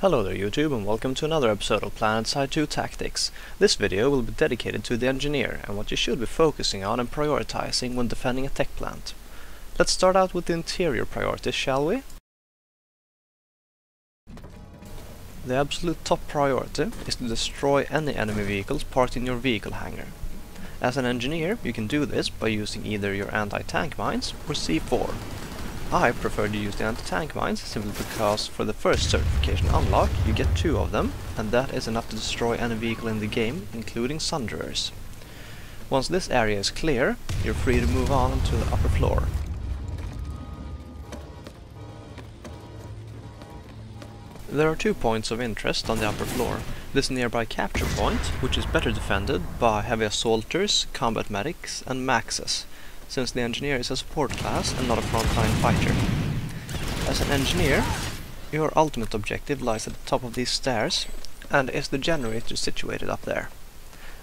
Hello there YouTube, and welcome to another episode of Planetside 2 Tactics. This video will be dedicated to the engineer and what you should be focusing on and prioritizing when defending a tech plant. Let's start out with the interior priorities, shall we? The absolute top priority is to destroy any enemy vehicles parked in your vehicle hangar. As an engineer, you can do this by using either your anti-tank mines or C4. I prefer to use the anti-tank mines simply because for the first certification unlock you get 2 of them, and that is enough to destroy any vehicle in the game, including Sunderers. Once this area is clear, you're free to move on to the upper floor. There are 2 points of interest on the upper floor. This nearby capture point, which is better defended by heavy assaulters, combat medics and maxes, since the engineer is a support class and not a frontline fighter. As an engineer, your ultimate objective lies at the top of these stairs, and is the generator situated up there.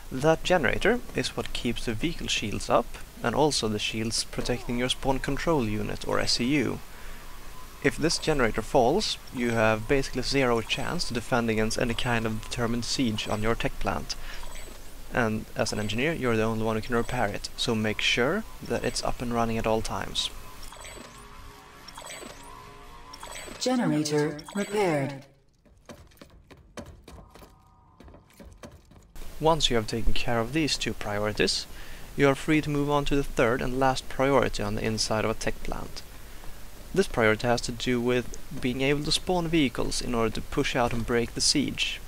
That generator is what keeps the vehicle shields up, and also the shields protecting your spawn control unit or SCU. If this generator falls, you have basically 0 chance to defend against any kind of determined siege on your tech plant. And as an engineer, you're the only one who can repair it, so make sure that it's up and running at all times. Generator repaired. Once you have taken care of these 2 priorities, you are free to move on to the third and last priority on the inside of a tech plant. This priority has to do with being able to spawn vehicles in order to push out and break the siege.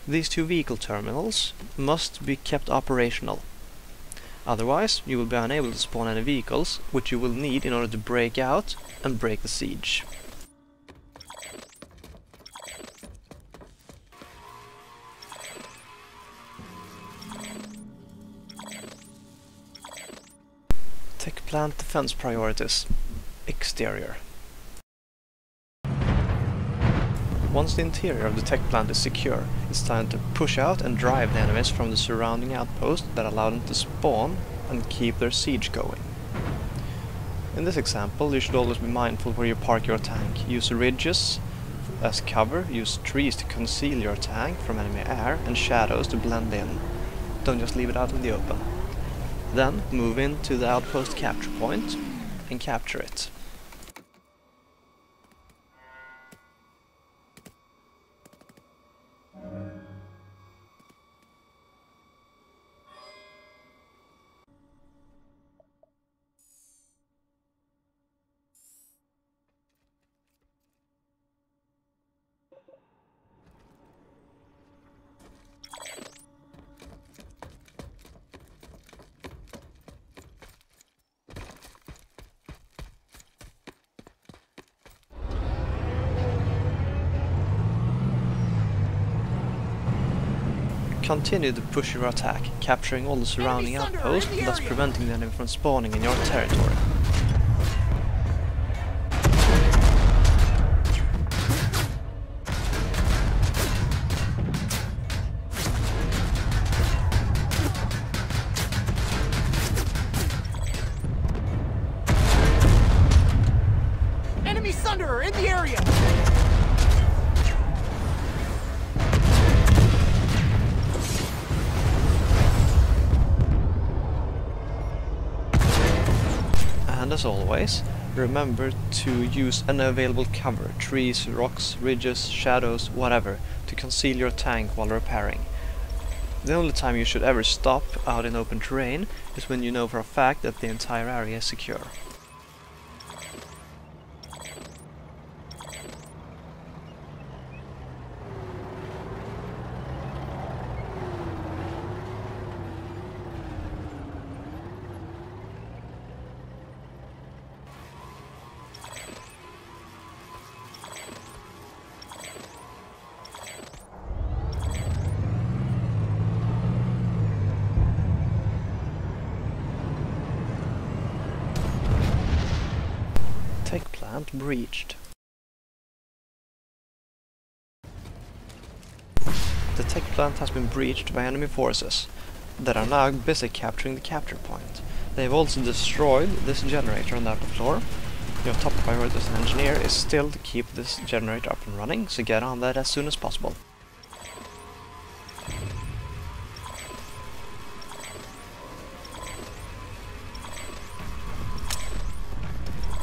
These 2 vehicle terminals must be kept operational. Otherwise, you will be unable to spawn any vehicles, which you will need in order to break out and break the siege. Tech plant defense priorities. Exterior. Once the interior of the tech plant is secure, it's time to push out and drive the enemies from the surrounding outpost that allow them to spawn and keep their siege going. In this example, you should always be mindful where you park your tank. Use ridges as cover, use trees to conceal your tank from enemy air, and shadows to blend in. Don't just leave it out in the open. Then move into the outpost capture point and capture it. Continue to push your attack, capturing all the surrounding outposts, thus preventing the enemy from spawning in your territory. Enemy Sunderer in the area! And as always, remember to use any available cover, trees, rocks, ridges, shadows, whatever, to conceal your tank while repairing. The only time you should ever stop out in open terrain is when you know for a fact that the entire area is secure. Tech plant breached. The tech plant has been breached by enemy forces that are now busy capturing the capture point. They have also destroyed this generator on the upper floor, Your top priority as an engineer is still to keep this generator up and running, so get on that as soon as possible.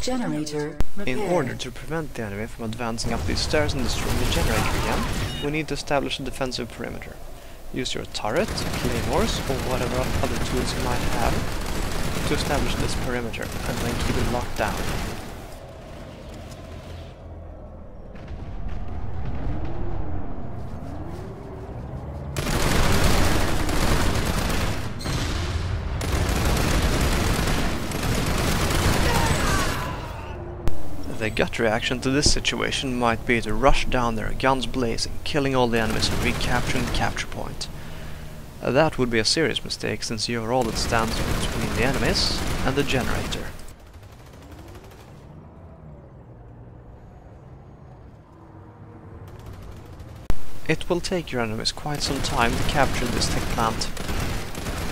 Generator In repaired. order to prevent the enemy from advancing up these stairs and destroying the generator again, we need to establish a defensive perimeter. Use your turret, claymores, or whatever other tools you might have to establish this perimeter, and then keep it locked down. The gut reaction to this situation might be to rush down there, guns blazing, killing all the enemies and recapturing the capture point. That would be a serious mistake, since you are all that stands between the enemies and the generator. It will take your enemies quite some time to capture this tech plant.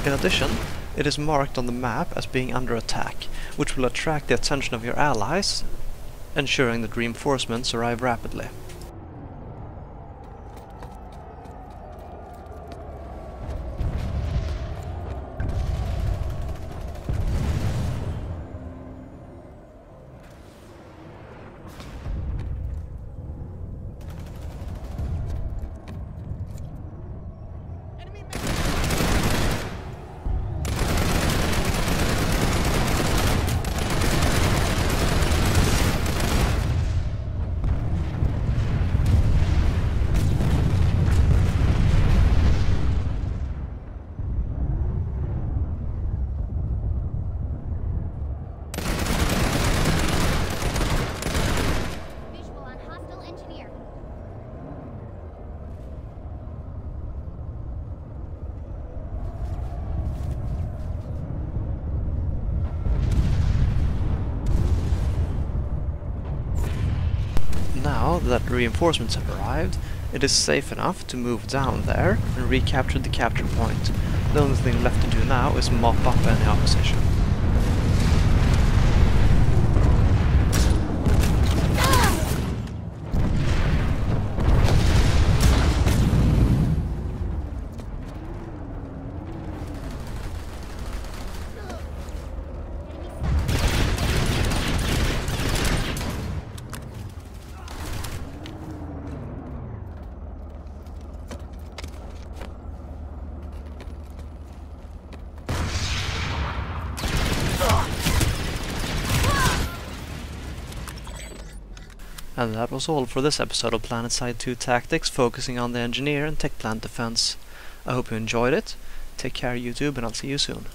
In addition, it is marked on the map as being under attack, which will attract the attention of your allies, ensuring that reinforcements arrive rapidly. Now that reinforcements have arrived, it is safe enough to move down there and recapture the capture point. The only thing left to do now is mop up any opposition. And that was all for this episode of Planetside 2 Tactics, focusing on the engineer and tech plant defense. I hope you enjoyed it. Take care YouTube, and I'll see you soon.